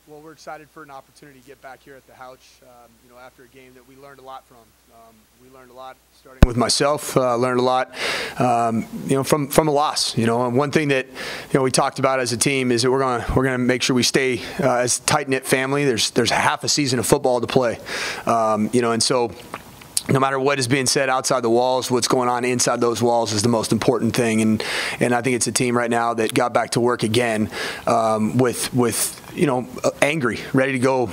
Well, we're excited for an opportunity to get back here at the Houch, after a game that we learned a lot from. We learned a lot, starting with myself, learned a lot, from a loss. And one thing that, we talked about as a team is that we're gonna make sure we stay as a tight-knit family. There's half a season of football to play, and so, no matter what is being said outside the walls, what's going on inside those walls is the most important thing. And I think it's a team right now that got back to work again with angry, ready to go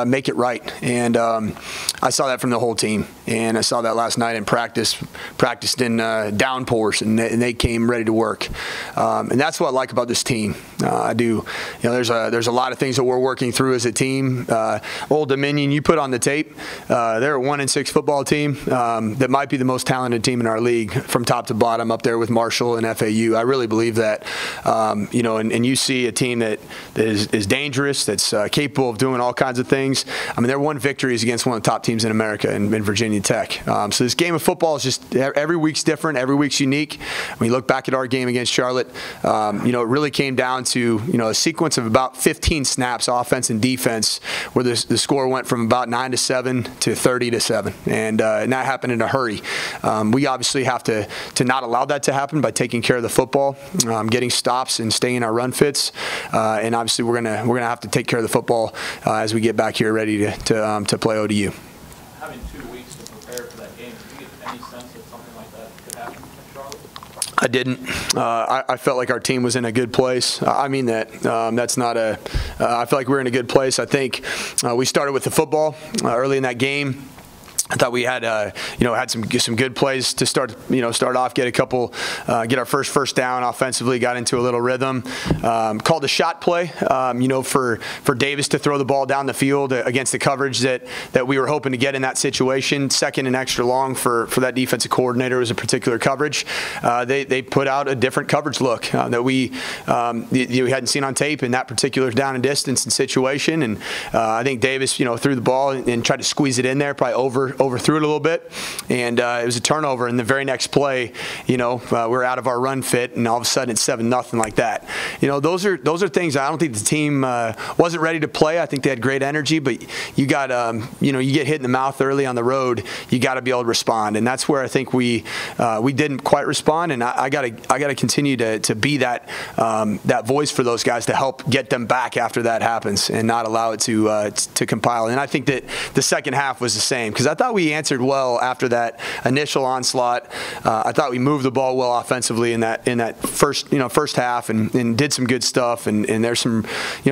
make it right. And I saw that from the whole team. And I saw that last night in practiced in downpours, and they came ready to work. And that's what I like about this team. I do. There's a lot of things that we're working through as a team. Old Dominion, you put on the tape. They're a 1-6 football team that might be the most talented team in our league from top to bottom, up there with Marshall and FAU. I really believe that. And you see a team that is dangerous, that's capable of doing all kinds of things. I mean, their one victory is against one of the top teams in America, in Virginia Tech. So this game of football is just every week's different, every week's unique. When you look back at our game against Charlotte, it really came down to a sequence of about 15 snaps, offense and defense, where the score went from about 9-7 to 30-7, and that happened in a hurry. We obviously have to not allow that to happen by taking care of the football, getting stops and staying in our run fits, and obviously we're gonna have to take care of the football as we get back here ready to play ODU. Having 2 weeks to prepare for that game, did you get any sense that something like that could happen in Charlotte? I didn't. I felt like our team was in a good place. I mean that. That's not a. I feel like we're in a good place. I think we started with the football early in that game. I thought we had, had some good plays to start off, get our first down offensively, got into a little rhythm. Called a shot play, for Davis to throw the ball down the field against the coverage that we were hoping to get in that situation. Second and extra long for that defensive coordinator was a particular coverage. They put out a different coverage look that we hadn't seen on tape in that particular down and distance and situation. And I think Davis, threw the ball and tried to squeeze it in there, probably overthrew it a little bit, and it was a turnover. And the very next play, we're out of our run fit, and all of a sudden it's 7-0 like that. Those are things I don't think the team wasn't ready to play. I think they had great energy, but you got you get hit in the mouth early on the road, you got to be able to respond, and that's where I think we didn't quite respond. And I got to continue to be that voice for those guys to help get them back after that happens, and not allow it to compile. And I think that the second half was the same, because I thought we answered well after that initial onslaught. I thought we moved the ball well offensively in that first half, and did some good stuff, and there's some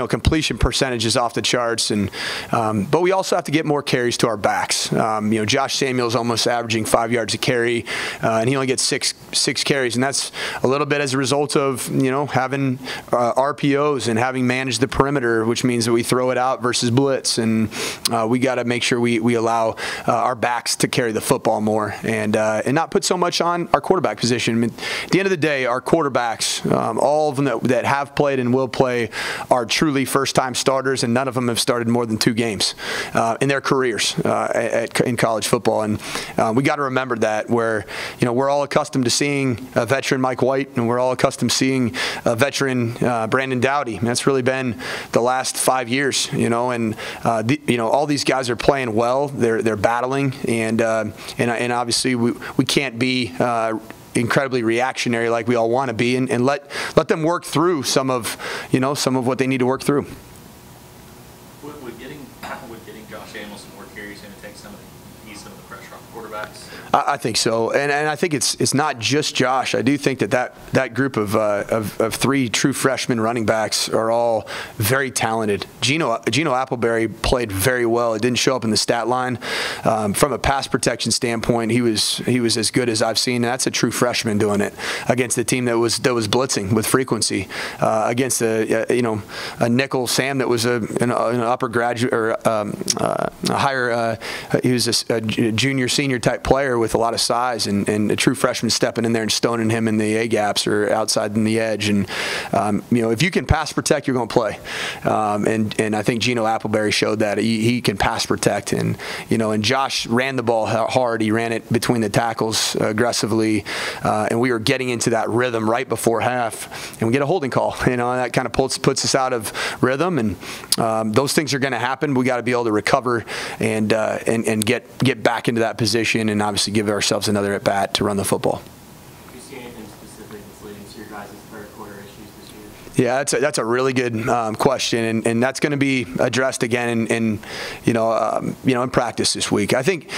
completion percentages off the charts, and but we also have to get more carries to our backs. Josh Samuel's almost averaging 5 yards a carry, and he only gets six carries, and that's a little bit as a result of having RPOs and having managed the perimeter, which means that we throw it out versus blitz, and we got to make sure we allow our backs to carry the football more, and not put so much on our quarterback position. I mean, at the end of the day, our quarterbacks, all of them that have played and will play, are truly first-time starters, and none of them have started more than 2 games in their careers in college football. And we got to remember that, where we're all accustomed to seeing a veteran Mike White, and we're all accustomed to seeing a veteran Brandon Dowdy. And that's really been the last 5 years. And all these guys are playing well. They're battling, and obviously we can't be incredibly reactionary like we all want to be, and let them work through some of what they need to work through. Would getting Josh Samuel some more carries going to take some of the pressure off quarterbacks? I think so, and I think it's not just Josh. I do think that group of 3 true freshman running backs are all very talented. Gino Appleberry played very well. It didn't show up in the stat line. From a pass protection standpoint, he was as good as I've seen. And that's a true freshman doing it against a team that was blitzing with frequency, against a nickel Sam that was an upper graduate, or a higher. He was a junior, senior type player with a lot of size, and a true freshman stepping in there and stoning him in the A gaps or outside in the edge. And if you can pass protect, you're going to play. And I think Geno Appleberry showed that he can pass protect. And Josh ran the ball hard. He ran it between the tackles aggressively, and we were getting into that rhythm right before half, and we get a holding call. And that kind of puts us out of rhythm, and those things are going to happen. We got to be able to recover and get back into that position, and obviously give ourselves another at bat to run the football. Do you see anything specific that's leading to your guys' third quarter issues this year? Yeah, that's a really good question, and that's going to be addressed again in practice this week. I think.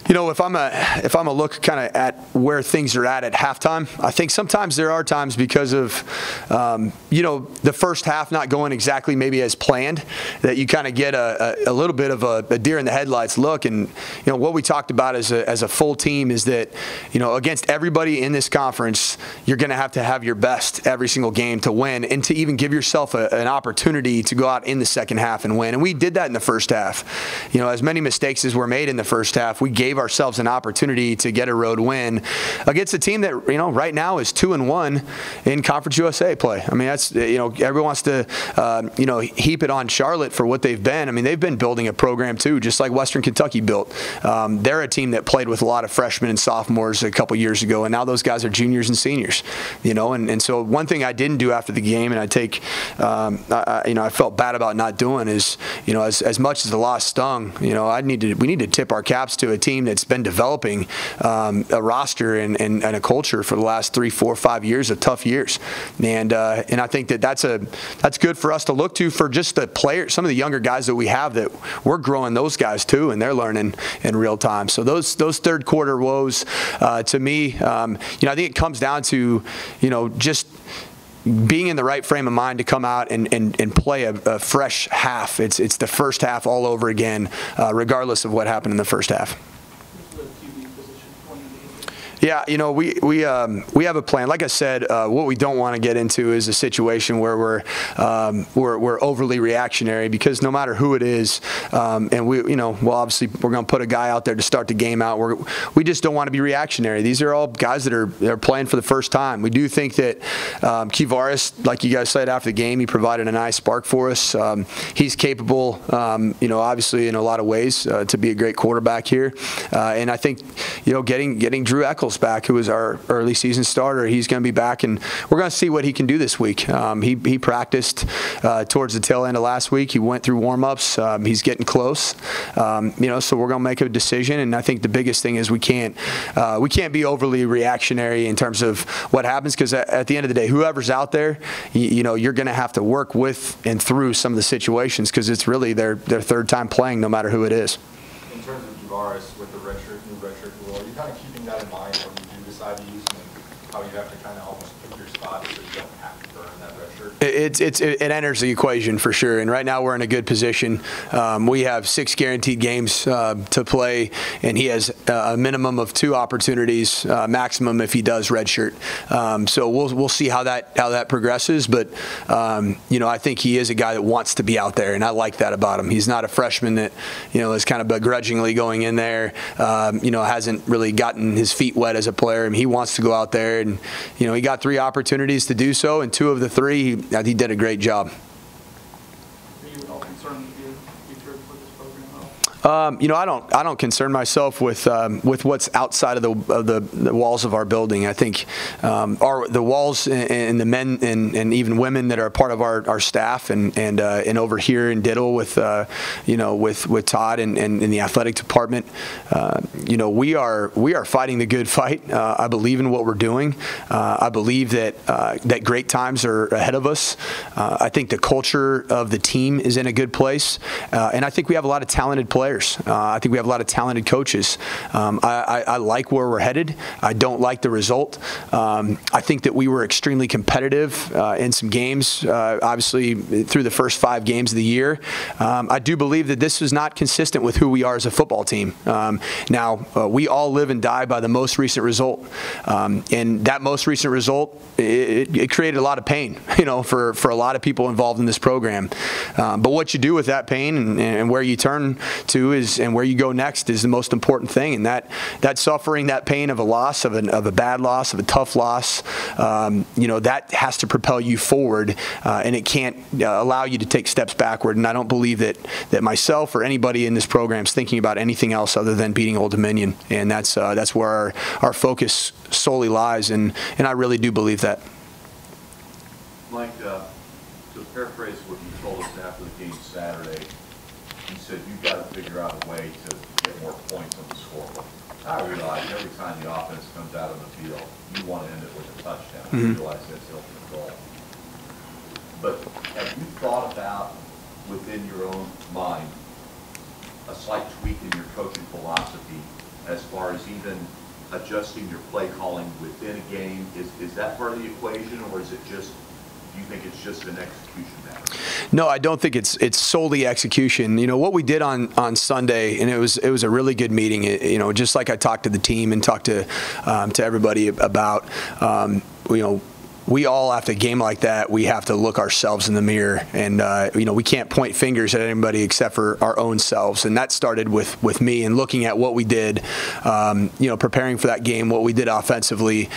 If I'm a look kind of at where things are at halftime, I think sometimes there are times because of the first half not going exactly maybe as planned, that you kind of get a little bit of a deer in the headlights look. And what we talked about as a full team is that against everybody in this conference, you're going to have your best every single game to win, and to even give yourself an opportunity to go out in the second half and win. And we did that in the first half. As many mistakes as were made in the first half, we gave ourselves an opportunity to get a road win against a team that right now is 2-1 in Conference USA play. I mean, that's everyone wants to heap it on Charlotte for what they've been. I mean, they've been building a program too, just like Western Kentucky built. They're a team that played with a lot of freshmen and sophomores a couple years ago, and now those guys are juniors and seniors. And so one thing I didn't do after the game, and I felt bad about not doing, is as much as the loss stung, we need to tip our caps to a team that's been developing a roster and a culture for the last 3, 4, 5 years of tough years, and I think that's good for us to look to for just the players, some of the younger guys that we have, that we're growing those guys too, and they're learning in real time. So those third quarter woes, to me, I think it comes down to just being in the right frame of mind to come out and play a fresh half. It's the first half all over again, regardless of what happened in the first half. Yeah, we have a plan. Like I said, what we don't want to get into is a situation where we're overly reactionary, because no matter who it is, and obviously we're going to put a guy out there to start the game out. We just don't want to be reactionary. These are all guys that are playing for the first time. We do think that Kivaris, like you guys said after the game, he provided a nice spark for us. He's capable, obviously in a lot of ways, to be a great quarterback here. And I think, getting Drew Eccles back, who was our early season starter, he's going to be back, and we're going to see what he can do this week. He practiced towards the tail end of last week. He went through warm-ups. He's getting close. So we're going to make a decision, and I think the biggest thing is we can't be overly reactionary in terms of what happens, because at the end of the day, whoever's out there, you're going to have to work with and through some of the situations, because it's really their third time playing, no matter who it is. In terms of Kivaris with the new redshirt rule, are you kind of keeping that in mind when you do decide to use him, and how you have to kind of almost pick your spot so you don't have to burn that red shirt? It enters the equation for sure, and right now we're in a good position. We have 6 guaranteed games to play, and he has a minimum of 2 opportunities, maximum if he does redshirt. So we'll see how that progresses, but I think he is a guy that wants to be out there, and I like that about him. He's not a freshman that is kind of begrudgingly going in there, hasn't really gotten his feet wet as a player. I mean, he wants to go out there, and he got 3 opportunities to do so, and 2 of the 3 he did a great job. Are you at all concerned with your future for this program at all? I don't concern myself with what's outside of the walls of our building. I think the walls and the men and even women that are part of our staff and over here in Diddle with with Todd and in the athletic department, we are fighting the good fight. I believe in what we're doing. I believe that great times are ahead of us. I think the culture of the team is in a good place, and I think we have a lot of talented players. I think we have a lot of talented coaches. I like where we're headed. I don't like the result. I think that we were extremely competitive in some games, obviously through the first 5 games of the year. I do believe that this is not consistent with who we are as a football team. Now, we all live and die by the most recent result. And that most recent result, it created a lot of pain, for a lot of people involved in this program. But what you do with that pain and where you turn to and where you go next is the most important thing. And that suffering, that pain of a loss, of a bad loss, of a tough loss, that has to propel you forward, and it can't allow you to take steps backward. And I don't believe that myself or anybody in this program is thinking about anything else other than beating Old Dominion. And that's where our focus solely lies, and I really do believe that. Mike, to paraphrase what you told us after the game Saturday, you said you've got to figure out a way to get more points on the scoreboard. I realize every time the offense comes out on the field, you want to end it with a touchdown. Mm-hmm. You realize that's the ultimate goal. But have you thought about, within your own mind, a slight tweak in your coaching philosophy as far as even adjusting your play calling within a game? Is that part of the equation, or is it just, do you think it's just an execution matter? No, I don't think it's solely execution. What we did on Sunday, and it was a really good meeting. Just like I talked to the team and talked to everybody about, we all, after a game like that, we have to look ourselves in the mirror, and we can't point fingers at anybody except for our own selves. And that started with me and looking at what we did, preparing for that game, what we did offensively,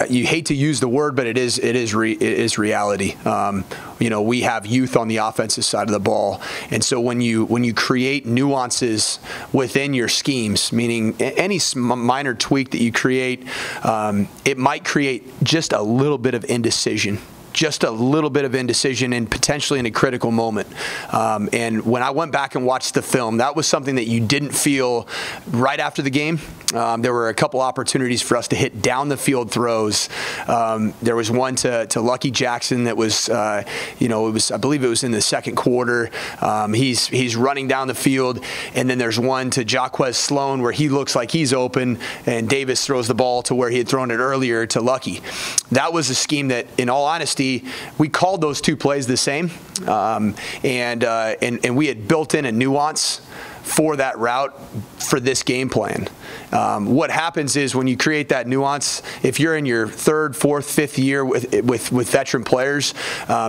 you hate to use the word, but it is reality. We have youth on the offensive side of the ball, and so when you create nuances within your schemes, meaning any minor tweak that you create, it might create just a little bit of indecision. And potentially in a critical moment. And when I went back and watched the film, that was something that you didn't feel right after the game. There were a couple opportunities for us to hit down the field throws. There was one to Lucky Jackson that was, I believe it was in the second quarter. He's running down the field, and then there's one to Jaquez Sloan where he looks like he's open, and Davis throws the ball to where he had thrown it earlier to Lucky. That was a scheme that, in all honesty, we called those two plays the same, and we had built in a nuance for that route for this game plan. What happens is when you create that nuance, if you're in your third, fourth, fifth year with veteran players,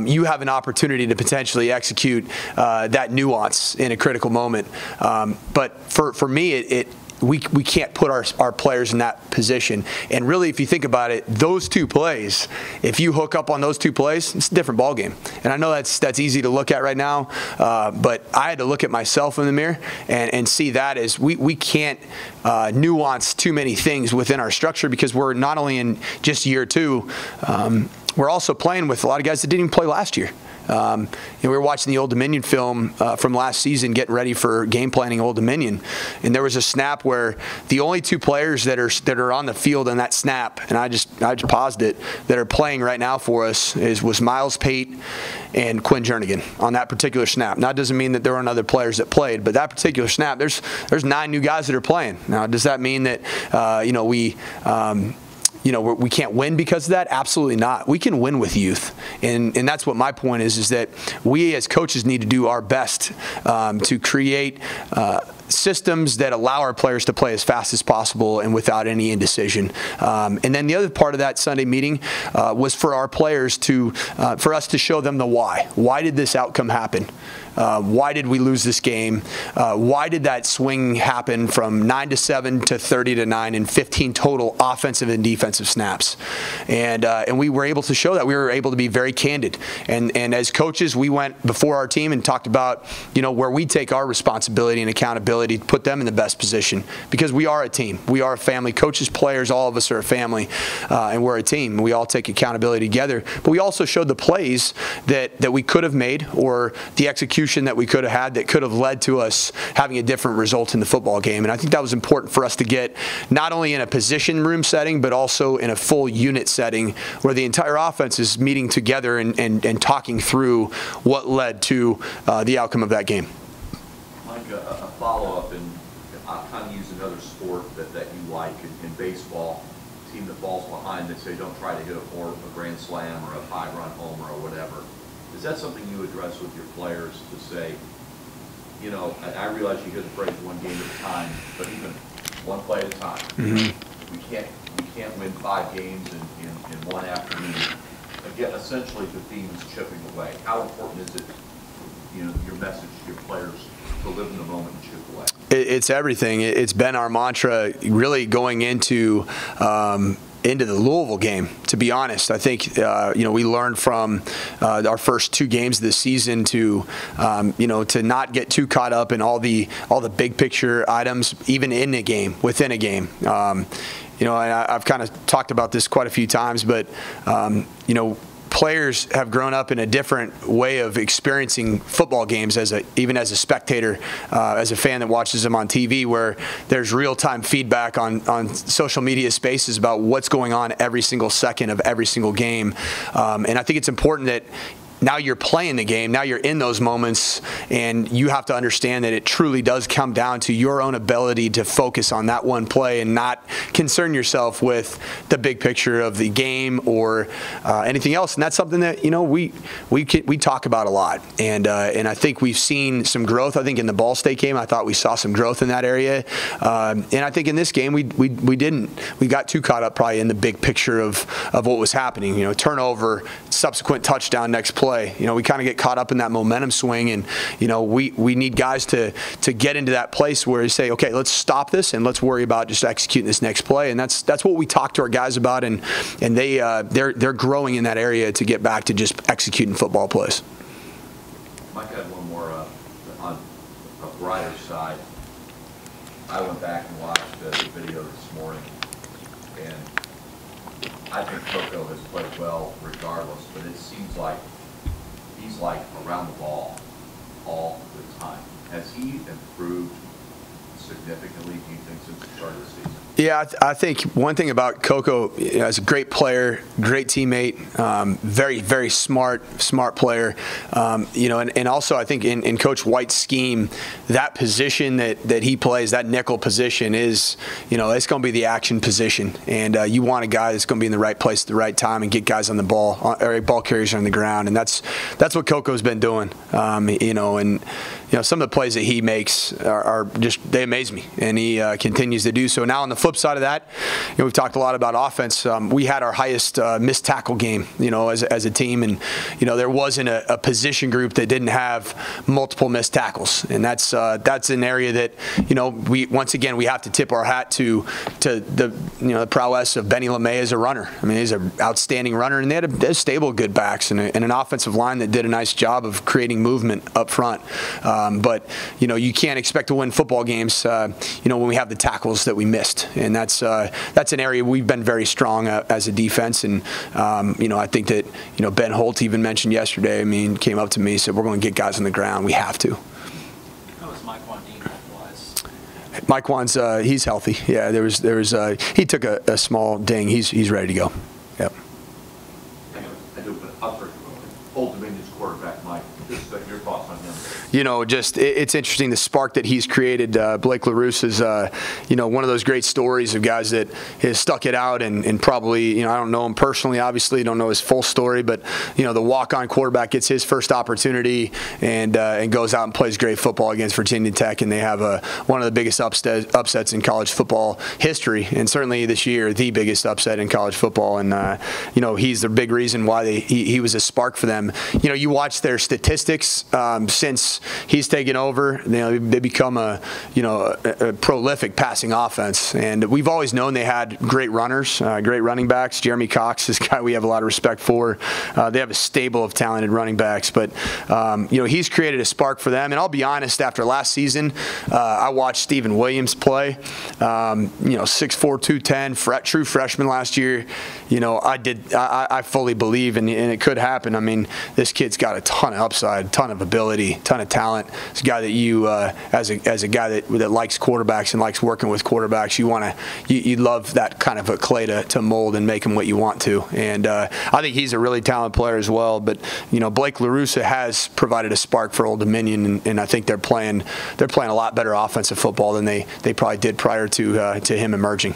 you have an opportunity to potentially execute that nuance in a critical moment. But for me, we can't put our players in that position. And really, if you think about it, those two plays, if you hook up on those two plays, it's a different ballgame. And I know that's easy to look at right now, but I had to look at myself in the mirror and see that as we can't nuance too many things within our structure, because we're not only in just year two, we're also playing with a lot of guys that didn't even play last year. We were watching the Old Dominion film from last season, getting ready for game planning Old Dominion, and there was a snap where the only two players that are on the field on that snap, and I just paused it, that are playing right now for us was Miles Pate and Quinn Jernigan on that particular snap. Now, it doesn't mean that there aren't other players that played, but that particular snap, there's 9 new guys that are playing. Now, does that mean that we can't win because of that? Absolutely not. We can win with youth, and that's what my point is that we as coaches need to do our best to create systems that allow our players to play as fast as possible and without any indecision. And then the other part of that Sunday meeting was for our players for us to show them the why. Why did this outcome happen? Why did we lose this game? Why did that swing happen from 9-7 to 30-9 and 15 total offensive and defensive snaps? And we were able to show that. We were able to be very candid. And as coaches, we went before our team and talked about where we take our responsibility and accountability to put them in the best position, because we are a team. We are a family. Coaches, players, all of us are a family, and we're a team. We all take accountability together. But we also showed the plays that we could have made, or the execution that we could have had that could have led to us having a different result in the football game. And I think that was important for us to get, not only in a position room setting, but also in a full unit setting where the entire offense is meeting together and talking through what led to the outcome of that game. Mike, a follow-up, and I'll kind of use another sport that you like in baseball. Team that falls behind, that say don't try to hit a grand slam or a 5-run homer or whatever. Is that something you address with your players to say, I realize you hit the phrase one game at a time, but even one play at a time. Mm-hmm. We can't win 5 games in one afternoon. again, essentially the theme is chipping away. How important is it, your message to your players to live in the moment and chip away? It's everything. It's been our mantra really going into the Louisville game, to be honest. I think we learned from our first 2 games of the season to not get too caught up in all the big picture items, even in a game, within a game. And I've kind of talked about this quite a few times, but players have grown up in a different way of experiencing football games even as a spectator, as a fan that watches them on TV, where there's real-time feedback on social media spaces about what's going on every single second of every single game. And I think it's important that now you're playing the game, now you're in those moments, and you have to understand that it truly does come down to your own ability to focus on that one play and not concern yourself with the big picture of the game or anything else. And that's something that we talk about a lot. And I think we've seen some growth. I think in the Ball State game, I thought we saw some growth in that area. And I think in this game, we didn't. We got too caught up probably in the big picture of what was happening. Turnover, subsequent touchdown, next play. We kind of get caught up in that momentum swing, and we need guys to get into that place where you say, okay, let's stop this and let's worry about just executing this next play. And that's what we talk to our guys about, and they're growing in that area to get back to just executing football plays. Mike, I had one more on a brighter side. I went back and watched the video this morning, and I think Coco has played well regardless, but it seems like he's around the ball all the time. Has he improved significantly, do you think, since the start of the season? Yeah, I think one thing about Coco, as a great player, great teammate, very, very smart player. And also I think in Coach White's scheme, that position that he plays, that nickel position is, it's going to be the action position. And you want a guy that's going to be in the right place at the right time and get guys on the ball, or ball carriers on the ground. And that's what Coco's been doing. And some of the plays that he makes are just, they amaze me. And he continues to do so. Now on the flip side of that, we've talked a lot about offense. We had our highest missed tackle game, as a team, and there wasn't a position group that didn't have multiple missed tackles, and that's an area that we once again we have to tip our hat to the prowess of Benny LeMay as a runner. I mean, he's an outstanding runner, and they had a stable good backs and an offensive line that did a nice job of creating movement up front. But you can't expect to win football games, when we have the tackles that we missed. And that's an area we've been very strong as a defense. And, I think that, Ben Holt even mentioned yesterday, came up to me and said, we're going to get guys on the ground. We have to. How was Mike Wandine health-wise? Mike Wan's, he's healthy. Yeah, he took a small ding. He's ready to go. Yep. I do, but up for Old Dominion's quarterback, Mike. Just your thoughts on him. It's interesting the spark that he's created. Blake LaRousse is, one of those great stories of guys that has stuck it out and probably, I don't know him personally, obviously, don't know his full story, but, the walk-on quarterback gets his first opportunity and goes out and plays great football against Virginia Tech, and they have one of the biggest upsets in college football history, and certainly this year, the biggest upset in college football. And, he's the big reason why he was a spark for them. You watch their statistics since he's taken over. They become a prolific passing offense, and we've always known they had great runners, great running backs. Jeremy Cox is a guy we have a lot of respect for. They have a stable of talented running backs, but he's created a spark for them. And I'll be honest, after last season, I watched Stephen Williams play. 6'4", 210, true freshman last year. I fully believe, and it could happen. This kid's got a ton of upside, ton of ability, ton of talent. It's a guy that you, as a guy that likes quarterbacks and likes working with quarterbacks, you love that kind of a clay to mold and make him what you want to. And I think he's a really talented player as well. But Blake LaRousse has provided a spark for Old Dominion, and I think they're playing a lot better offensive football than they probably did prior to him emerging.